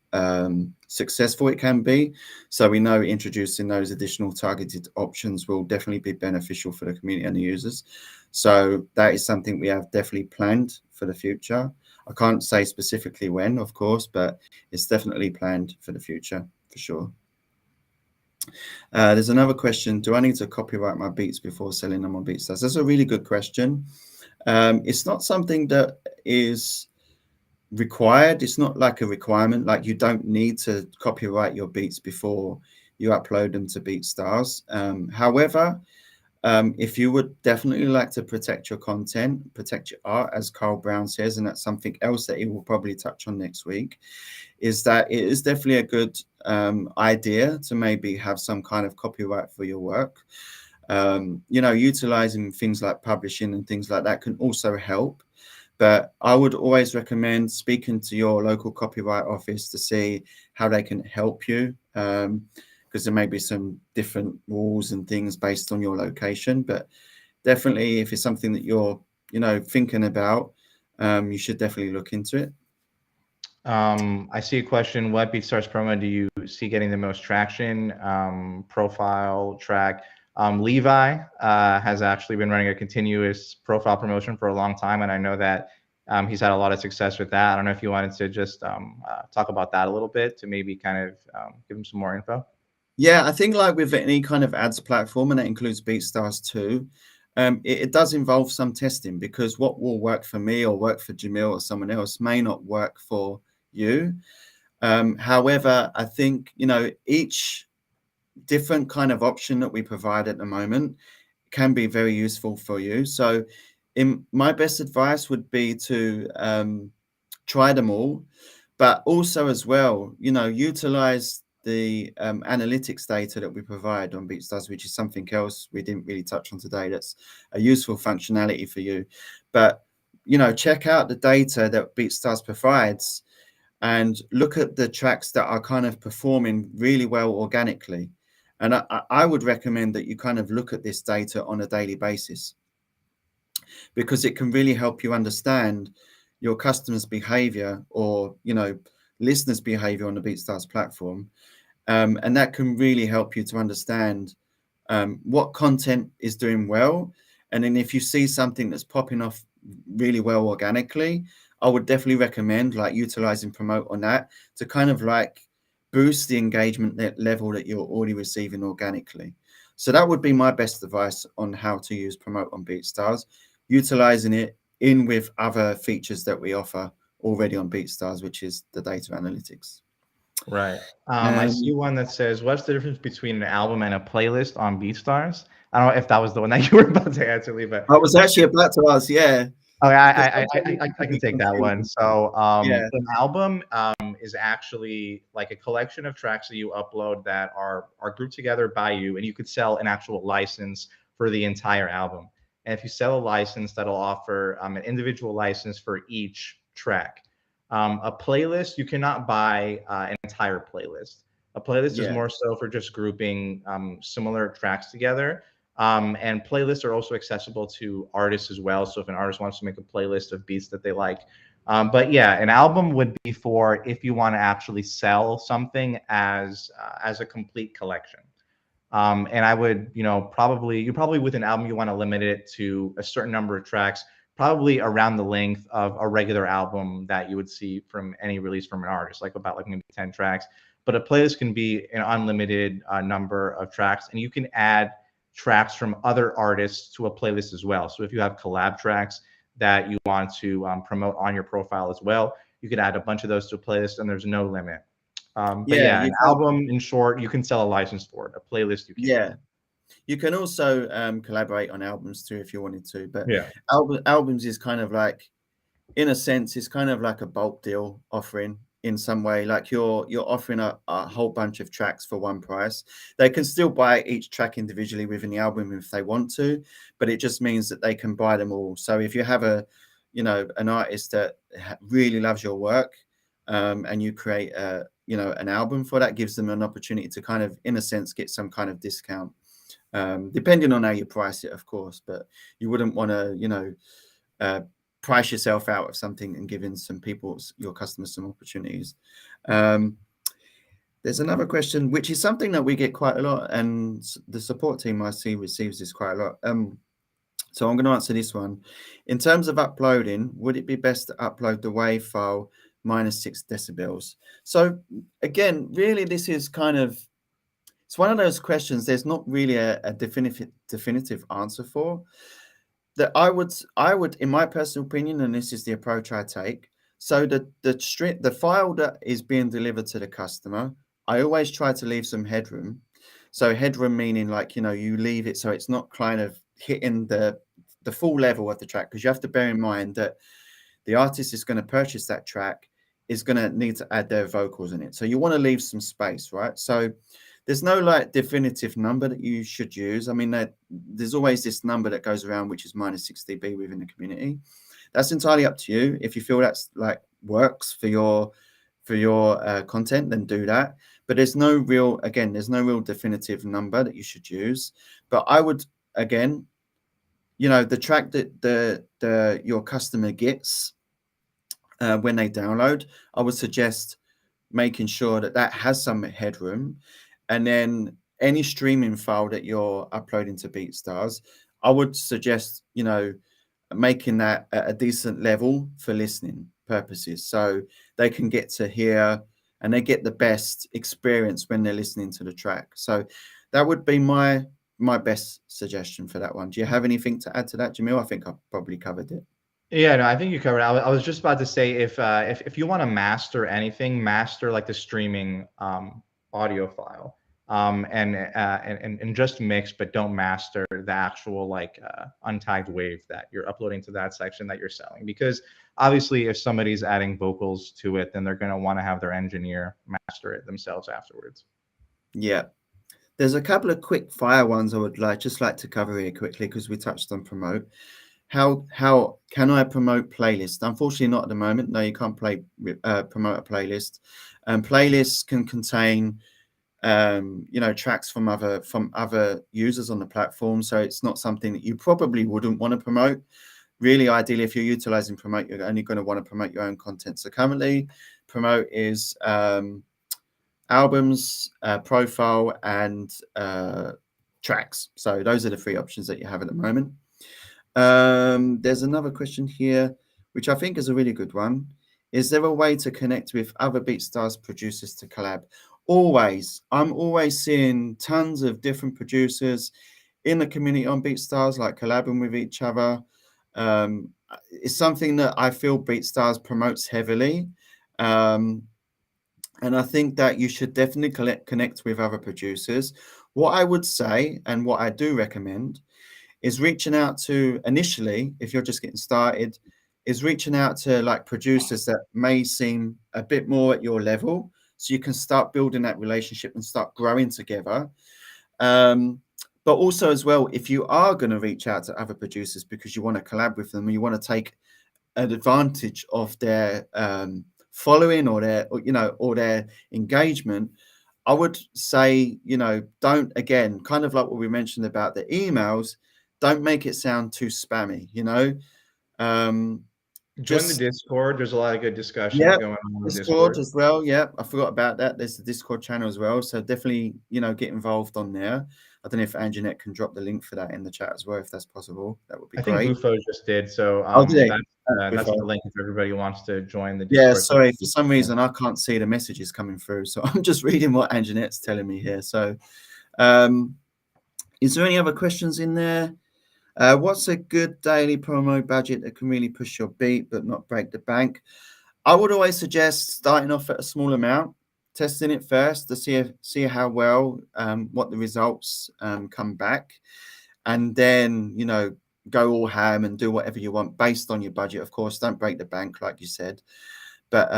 successful it can be. So we know introducing those additional targeted options will definitely be beneficial for the community and the users. So that is something we have definitely planned for the future. I can't say specifically when, of course, but it's definitely planned for the future for sure. There's another question. Do I need to copyright my beats before selling them on BeatStars? That's a really good question. It's not something that is required. It's not like a requirement. Like you don't need to copyright your beats before you upload them to BeatStars. However, if you would definitely like to protect your content, protect your art, as Carl Brown says, and that's something else that he will probably touch on next week, is that it is definitely a good idea to maybe have some kind of copyright for your work. Utilizing things like publishing and things like that can also help. But I would always recommend speaking to your local copyright office to see how they can help you, because there may be some different rules and things based on your location. But definitely, if it's something that you're, thinking about, you should definitely look into it. I see a question. What BeatStars promo do you see getting the most traction? Profile, track. Levi has actually been running a continuous profile promotion for a long time, and I know that He's had a lot of success with that. I don't know if you wanted to just talk about that a little bit to maybe kind of give him some more info. Yeah, I think like with any kind of ads platform, and that includes BeatStars too, it does involve some testing, because what will work for me or work for Jamil or someone else may not work for you. However, I think, each different kind of option that we provide at the moment can be very useful for you. So my best advice would be to try them all, but also as well, utilize the analytics data that we provide on BeatStars, which is something else we didn't really touch on today. That's a useful functionality for you. But, check out the data that BeatStars provides and look at the tracks that are kind of performing really well organically. And I would recommend that you kind of look at this data on a daily basis, because it can really help you understand your customers' behavior, or, listeners' behavior on the BeatStars platform. And that can really help you to understand what content is doing well. And then if you see something that's popping off really well organically, I would definitely recommend like utilizing promote on that to kind of like boost the engagement level that you're already receiving organically. So that would be my best advice on how to use promote on BeatStars, utilizing it in with other features that we offer already on BeatStars, which is the data analytics. Right. I see one that says, "What's the difference between an album and a playlist on BeatStars?" I don't know if that was the one that you were about to answer, Lee, but I was actually about to ask, yeah. oh, Because I can take that one. So, yeah, an album is actually like a collection of tracks that you upload that are grouped together by you, and you could sell an actual license for the entire album. And if you sell a license, that'll offer an individual license for each track. A playlist, you cannot buy an entire playlist. A playlist is yeah, more so for just grouping similar tracks together. And playlists are also accessible to artists as well. So if an artist wants to make a playlist of beats that they like, but yeah, an album would be for if you want to actually sell something as a complete collection. And I would, you probably with an album you want to limit it to a certain number of tracks, probably around the length of a regular album that you would see from any release from an artist, like about like maybe 10 tracks. But a playlist can be an unlimited number of tracks, and you can add tracks from other artists to a playlist as well. So if you have collab tracks that you want to promote on your profile as well, you could add a bunch of those to a playlist, and there's no limit. But yeah. yeah, an album, in short, you can sell a license for it. A playlist, you can't. Yeah. You can also collaborate on albums too if you wanted to, but Yeah. albums is kind of like, in a sense, it's kind of like a bulk deal offering in some way. Like you're offering a whole bunch of tracks for one price. They can still buy each track individually within the album if they want to, but it just means that they can buy them all. So if you have an artist that really loves your work, and you create an album for that, gives them an opportunity to kind of, in a sense, get some kind of discount, depending on how you price it, of course. But you wouldn't want to, price yourself out of something and giving some people, your customers, some opportunities. There's another question, which is something that we get quite a lot, and the support team I see receives this quite a lot. So I'm going to answer this one. In terms of uploading, would it be best to upload the WAV file -6 decibels? So again, really, this is kind of, it's one of those questions there's not really a definitive answer for. That I would, in my personal opinion, and this is the approach I take. So the file that is being delivered to the customer, I always try to leave some headroom. So headroom meaning like, you leave it so it's not kind of hitting the full level of the track, because you have to bear in mind that the artist is going to purchase that track, is going to need to add their vocals in it. So you want to leave some space, right? So there's no like definitive number that you should use. I mean, there's always this number that goes around, which is -6 dB within the community. That's entirely up to you. If you feel that's like works for your content, then do that. But there's no real definitive number that you should use. But I would, again, the track that your customer gets when they download, I would suggest making sure that has some headroom. And then any streaming file that you're uploading to BeatStars, I would suggest, making that at a decent level for listening purposes, so they can get to hear and they get the best experience when they're listening to the track. So that would be my best suggestion for that one. Do you have anything to add to that, Jamil? I think I've probably covered it. Yeah, no, I think you covered it. I was just about to say if you want to master anything, master like the streaming audio file, and just mix, but don't master the actual like untagged wave that you're uploading to that section that you're selling. Because obviously, if somebody's adding vocals to it, then they're going to want to have their engineer master it themselves afterwards. Yeah. There's a couple of quick fire ones I would like to cover here quickly because we touched on promote. How can I promote playlist? Unfortunately, not at the moment. No, you can't promote a playlist. Playlists can contain tracks from other users on the platform, so it's not something that you probably wouldn't want to promote. Really, ideally, if you're utilizing promote, you're only going to want to promote your own content. So currently, promote is albums, profile, and tracks. So those are the three options that you have at the moment. There's another question here, which I think is a really good one. Is there a way to connect with other Beatstars producers to collab? Always. I'm always seeing tons of different producers in the community on Beatstars, like collabing with each other. It's something that I feel Beatstars promotes heavily. And I think that you should definitely connect with other producers. What I would say, and what I do recommend, is reaching out to, initially, if you're just getting started, is reaching out to like producers that may seem a bit more at your level, so you can start building that relationship and start growing together. But also as well, if you are going to reach out to other producers because you want to collab with them and you want to take an advantage of their following or their engagement, I would say, don't, again, kind of like what we mentioned about the emails, don't make it sound too spammy, Join the Discord. There's a lot of good discussions going on in the Discord as well. Yeah, I forgot about that. There's the Discord channel as well. So definitely, get involved on there. I don't know if Anjanette can drop the link for that in the chat as well, if that's possible. That would be great. I think Bufo just did. So that's the link if everybody wants to join the Discord. Yeah, sorry. For some reason, I can't see the messages coming through. So I'm just reading what Anjanette's telling me here. So is there any other questions in there? What's a good daily promo budget that can really push your beat but not break the bank? I would always suggest starting off at a small amount, testing it first to see how well, what the results come back, and then go all ham and do whatever you want based on your budget. Of course, don't break the bank like you said, but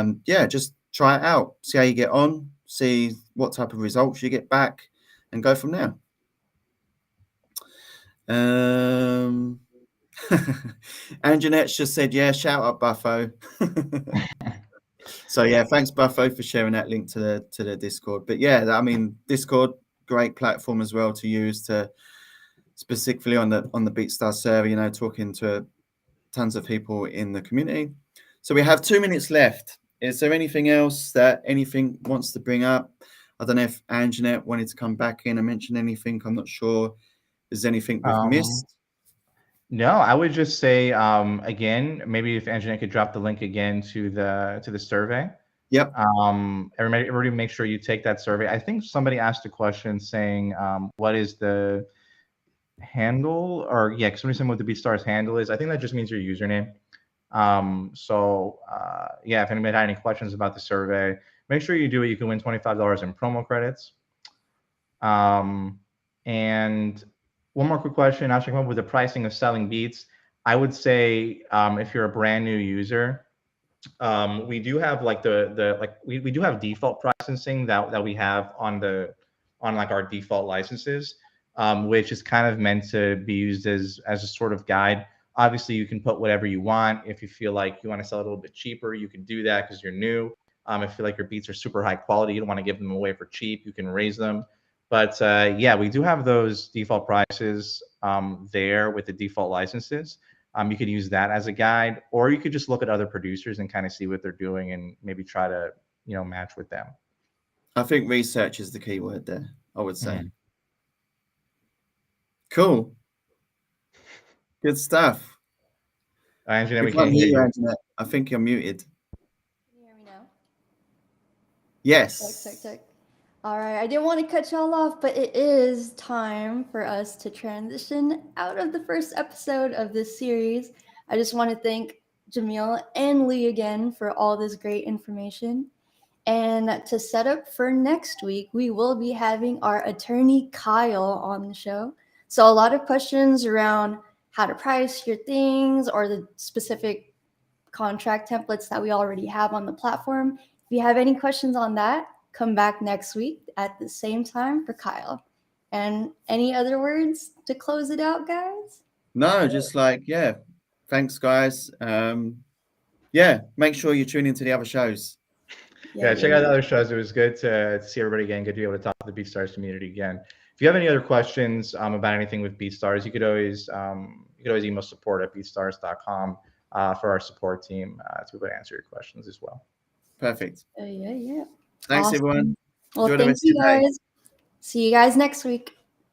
just try it out, see how you get on, see what type of results you get back, and go from there. Anjanette just said, yeah, shout out Buffo. So yeah, thanks Buffo for sharing that link to the Discord. But yeah, I mean, Discord, great platform as well to use to specifically on the BeatStars server, talking to tons of people in the community. So we have 2 minutes left. Is there anything else that anything wants to bring up? I don't know if Anjanette wanted to come back in and mention anything. I'm not sure. Is there anything we've missed? No, I would just say again, maybe if Anjanette could drop the link again to the survey. Yep. Everybody make sure you take that survey. I think somebody asked a question saying, what is the handle? Or somebody said what the Beatstars handle is. I think that just means your username. If anybody had any questions about the survey, make sure you do it. You can win $25 in promo credits. And one more quick question. I should come up with the pricing of selling beats. I would say if you're a brand new user, we do have like we do have default pricing that we have on like our default licenses, which is kind of meant to be used as a sort of guide. Obviously, you can put whatever you want. If you feel like you want to sell it a little bit cheaper, you can do that because you're new. If you feel like your beats are super high quality, you don't want to give them away for cheap, you can raise them. But we do have those default prices there with the default licenses. You could use that as a guide, or you could just look at other producers and kind of see what they're doing and maybe try to, match with them. I think research is the key word there, I would say. Cool. Good stuff. Anjanette, We we can't can't hear hear you, you. Anjanette. I think you're muted. Can you hear me now? Yes. Check. All right, I didn't want to cut y'all off, but it is time for us to transition out of the first episode of this series. I just want to thank Jamil and Lee again for all this great information. And to set up for next week, we will be having our attorney Kyle on the show. So a lot of questions around how to price your things or the specific contract templates that we already have on the platform. If you have any questions on that, come back next week at the same time for Kyle. And any other words to close it out, guys? No, just like, yeah. Thanks, guys. Yeah, make sure you tune into the other shows. Yeah, check out the other shows. It was good to see everybody again, good to be able to talk to the Beatstars community again. If you have any other questions about anything with Beatstars, you could always email support@beatstars.com for our support team to be able to answer your questions as well. Perfect. Yeah. Thanks, Awesome. everyone. Well, Enjoy the thank rest of you your day. guys. See you guys next week.